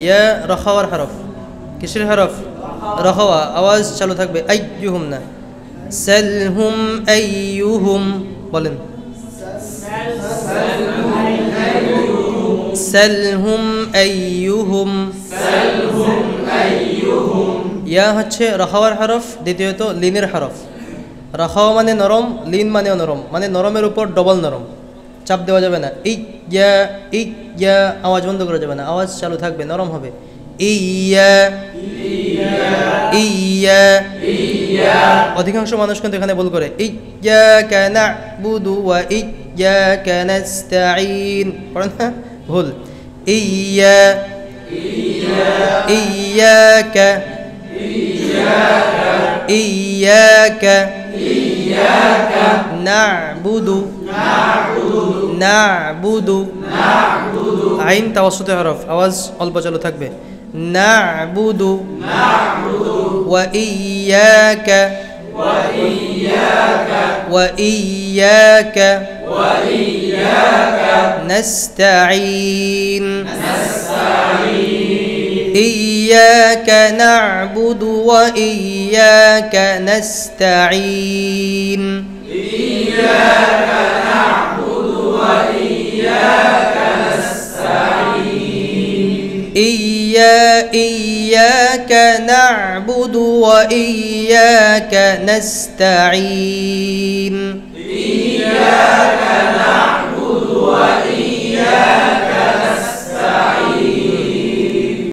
ইয়া রখাওয়ার হরফ, কিসের হরফ? রখাওয়া। আওয়াজ চালু থাকবে। আইয়ুহুম না, সালহুম আইয়ুহুম বলেন। সালহুম আইয়ুহুম। ইয়া হচ্ছে রখাওয়ার হরফ, দ্বিতীয়ত লিনের হরফ। রখাওয়া মানে নরম, লিন মানেও নরম, মানে নরমের উপর ডবল নরম, চাপ দেওয়া যাবে না। ইয়া ইয়া আওয়াজ বন্ধ করা যাবে না, আওয়াজ চালু থাকবে, নরম হবে। ইয়া ইয়া। অধিকাংশ মানুষ কিন্তু এখানে ভুল করে। ইয়্যাকা না'বুদু ওয়া ইয়্যাকা নাস্তাঈন পড়েন না, ভুল। ইয়া ইয়্যাকা ইয়্যাকা না'বুদু না'বুদু। আইন তাওয়াসুতে হরফ, আওয়াজ অল্প চালু থাকবে। না'বুদু ওয়া ইয়্যাকা ওয়া ইয়্যাকা নাস্তাঈন। ইয়্যাকা না'বুদু ওয়া ইয়্যাকা নাস্তাঈন। إياك نعبد وإياك نستعين. إياك نعبد وإياك